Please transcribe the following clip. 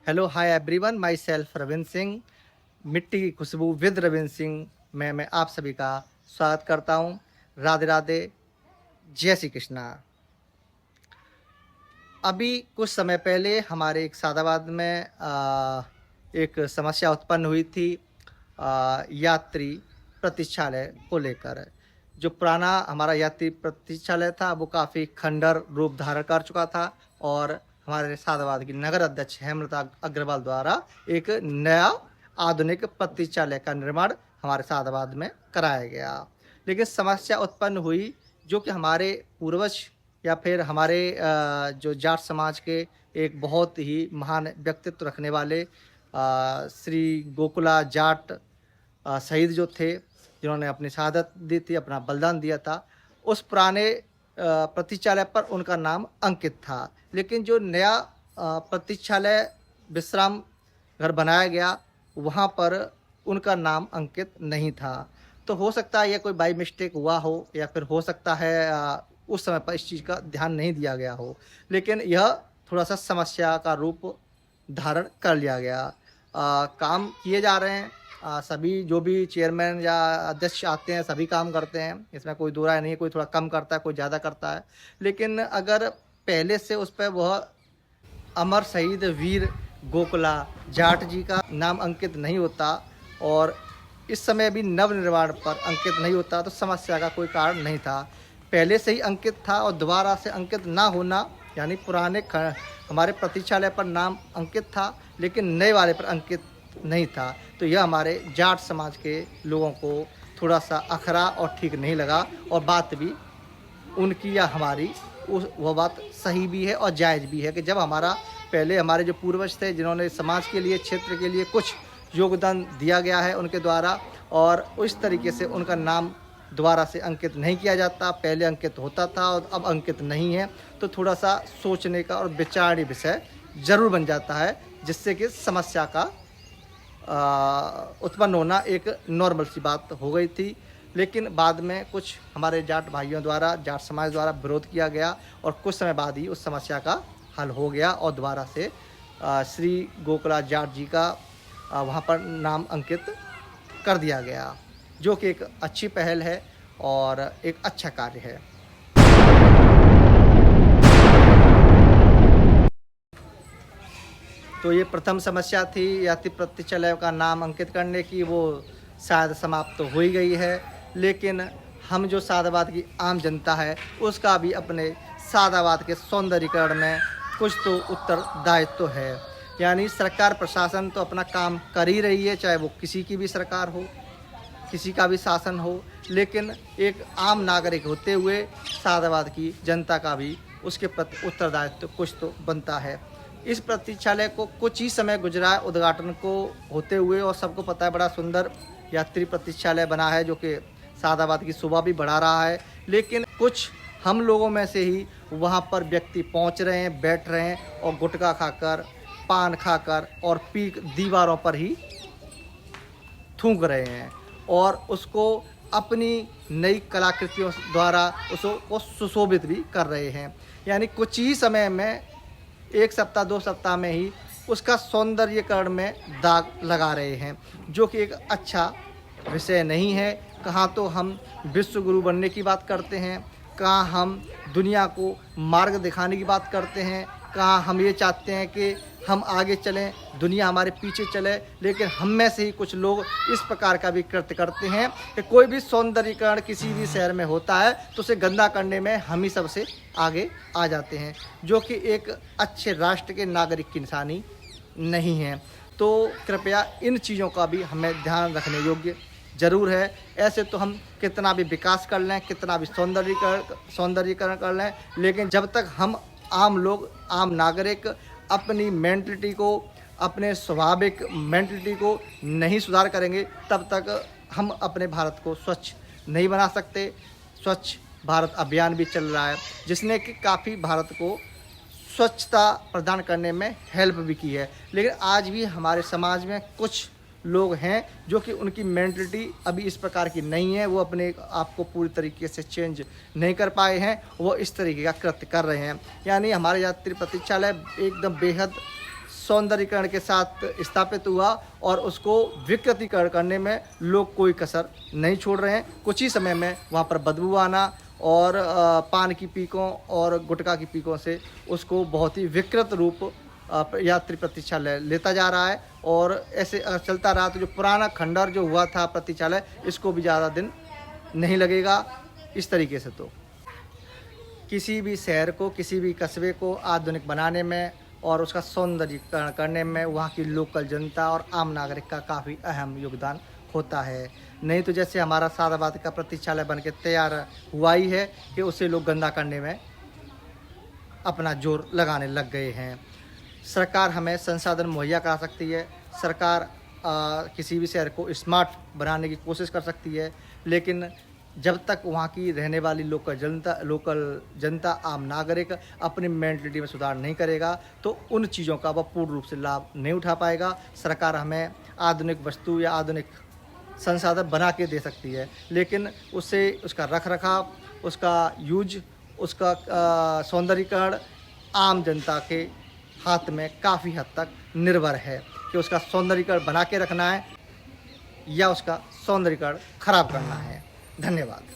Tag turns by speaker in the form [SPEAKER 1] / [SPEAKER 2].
[SPEAKER 1] Hello hi everyone, my self Ravindra Singh. मिट्टी की खुशबू with Ravindra Singh में मैं आप सभी का स्वागत करता हूँ। राधे राधे, जय श्री कृष्णा। अभी कुछ समय पहले हमारे एक सादाबाद में एक समस्या उत्पन्न हुई थी यात्री प्रतीक्षालय को लेकर। जो पुराना हमारा यात्री प्रतीक्षालय था वो काफ़ी खंडर रूप धारण कर चुका था और हमारे सादाबाद की नगर अध्यक्ष हेमलता अग्रवाल द्वारा एक नया आधुनिक प्रतीक्षालय का निर्माण हमारे सादाबाद में कराया गया। लेकिन समस्या उत्पन्न हुई जो कि हमारे पूर्वज या फिर हमारे जो जाट समाज के एक बहुत ही महान व्यक्तित्व रखने वाले श्री गोकुला जाट शहीद जो थे, जिन्होंने अपनी शहादत दी थी, अपना बलिदान दिया था, उस पुराने प्रतीक्षालय पर उनका नाम अंकित था। लेकिन जो नया प्रतीक्षालय विश्राम घर बनाया गया वहाँ पर उनका नाम अंकित नहीं था। तो हो सकता है यह कोई बाई मिस्टेक हुआ हो या फिर हो सकता है उस समय पर इस चीज़ का ध्यान नहीं दिया गया हो, लेकिन यह थोड़ा सा समस्या का रूप धारण कर लिया गया। काम किए जा रहे हैं, सभी जो भी चेयरमैन या अध्यक्ष आते हैं सभी काम करते हैं, इसमें कोई दो राय नहीं है। कोई थोड़ा कम करता है, कोई ज़्यादा करता है। लेकिन अगर पहले से उस पर वह अमर शहीद वीर गोकुला जाट जी का नाम अंकित नहीं होता और इस समय भी नवनिर्माण पर अंकित नहीं होता तो समस्या का कोई कारण नहीं था। पहले से ही अंकित था और दोबारा से अंकित ना होना, यानी पुराने हमारे प्रतीक्षालय पर नाम अंकित था लेकिन नए वाले पर अंकित नहीं था, तो यह हमारे जाट समाज के लोगों को थोड़ा सा अखरा और ठीक नहीं लगा। और बात भी उनकी या हमारी वह बात सही भी है और जायज़ भी है कि जब पहले हमारे जो पूर्वज थे जिन्होंने समाज के लिए, क्षेत्र के लिए कुछ योगदान दिया गया है उनके द्वारा, और उस तरीके से उनका नाम दोबारा से अंकित नहीं किया जाता। पहले अंकित होता था और अब अंकित नहीं है, तो थोड़ा सा सोचने का और विचारणीय विषय जरूर बन जाता है, जिससे कि समस्या का उत्पन्न होना एक नॉर्मल सी बात हो गई थी। लेकिन बाद में कुछ हमारे जाट भाइयों द्वारा, जाट समाज द्वारा विरोध किया गया और कुछ समय बाद ही उस समस्या का हल हो गया और दोबारा से श्री गोकुला जाट जी का वहाँ पर नाम अंकित कर दिया गया, जो कि एक अच्छी पहल है और एक अच्छा कार्य है। तो ये प्रथम समस्या थी यात्री प्रतीक्षालय का नाम अंकित करने की, वो शायद समाप्त तो हो ही गई है। लेकिन हम जो सादाबाद की आम जनता है उसका भी अपने सादाबाद के सौंदर्यीकरण में कुछ तो उत्तरदायित्व है। यानी सरकार प्रशासन तो अपना काम कर ही रही है, चाहे वो किसी की भी सरकार हो, किसी का भी शासन हो, लेकिन एक आम नागरिक होते हुए सादाबाद की जनता का भी उसके प्रति उत्तरदायित्व कुछ तो बनता है। इस प्रतीक्षालय को कुछ ही समय गुजरा उद्घाटन को होते हुए और सबको पता है बड़ा सुंदर यात्री प्रतीक्षालय बना है जो कि सादाबाद की शोभा भी बढ़ा रहा है। लेकिन कुछ हम लोगों में से ही वहाँ पर व्यक्ति पहुँच रहे हैं, बैठ रहे हैं और गुटखा खाकर, पान खाकर और पीक दीवारों पर ही थूक रहे हैं और उसको अपनी नई कलाकृतियों द्वारा उसको सुशोभित भी कर रहे हैं। यानी कुछ ही समय में, एक सप्ताह 2 सप्ताह में ही उसका सौंदर्यीकरण में दाग लगा रहे हैं, जो कि एक अच्छा विषय नहीं है। कहाँ तो हम विश्व गुरु बनने की बात करते हैं, कहाँ हम दुनिया को मार्ग दिखाने की बात करते हैं, कहाँ हम ये चाहते हैं कि हम आगे चलें, दुनिया हमारे पीछे चले। लेकिन हम में से ही कुछ लोग इस प्रकार का भी कृत्य करते हैं कि कोई भी सौंदर्यीकरण किसी भी शहर में होता है तो उसे गंदा करने में हम ही सबसे आगे आ जाते हैं, जो कि एक अच्छे राष्ट्र के नागरिक की निशानी नहीं है। तो कृपया इन चीज़ों का भी हमें ध्यान रखने योग्य ज़रूर है। ऐसे तो हम कितना भी विकास कर लें, कितना भी सौंदर्यीकरण कर लें, लेकिन जब तक हम आम लोग, आम नागरिक अपनी मेंटलिटी को, अपने स्वाभाविक मेंटलिटी को नहीं सुधार करेंगे, तब तक हम अपने भारत को स्वच्छ नहीं बना सकते। स्वच्छ भारत अभियान भी चल रहा है जिसने कि काफ़ी भारत को स्वच्छता प्रदान करने में हेल्प भी की है। लेकिन आज भी हमारे समाज में कुछ लोग हैं जो कि उनकी मेंटलिटी अभी इस प्रकार की नहीं है, वो अपने आप को पूरी तरीके से चेंज नहीं कर पाए हैं, वो इस तरीके का कृत्य कर रहे हैं। यानी हमारे यात्री प्रतीक्षालय एकदम बेहद सौंदर्यीकरण के साथ स्थापित हुआ और उसको विकृतीकरण करने में लोग कोई कसर नहीं छोड़ रहे हैं। कुछ ही समय में वहाँ पर बदबू आना और पान की पीकों और गुटखा की पीकों से उसको बहुत ही विकृत रूप यात्री प्रतीक्षालय लेता जा रहा है। और ऐसे अगर चलता रहा तो जो पुराना खंडहर जो हुआ था प्रतीक्षालय, इसको भी ज़्यादा दिन नहीं लगेगा। इस तरीके से तो किसी भी शहर को, किसी भी कस्बे को आधुनिक बनाने में और उसका सौंदर्यीकरण करने में वहाँ की लोकल जनता और आम नागरिक का काफ़ी अहम योगदान होता है। नहीं तो जैसे हमारा सादाबाद का प्रतीक्षालय बन के तैयार हुआ ही है कि उसे लोग गंदा करने में अपना जोर लगाने लग गए हैं। सरकार हमें संसाधन मुहैया करा सकती है, सरकार किसी भी शहर को स्मार्ट बनाने की कोशिश कर सकती है, लेकिन जब तक वहाँ की रहने वाली लोकल जनता आम नागरिक अपनी मेंटलिटी में सुधार नहीं करेगा तो उन चीज़ों का वह पूर्ण रूप से लाभ नहीं उठा पाएगा। सरकार हमें आधुनिक वस्तु या आधुनिक संसाधन बना के दे सकती है, लेकिन उससे उसका रख रखाव, उसका यूज, उसका सौंदर्यीकरण आम जनता के हाथ में काफ़ी हद तक निर्भर है कि उसका सौंदर्यीकरण बना के रखना है या उसका सौंदर्यीकरण खराब करना है। धन्यवाद।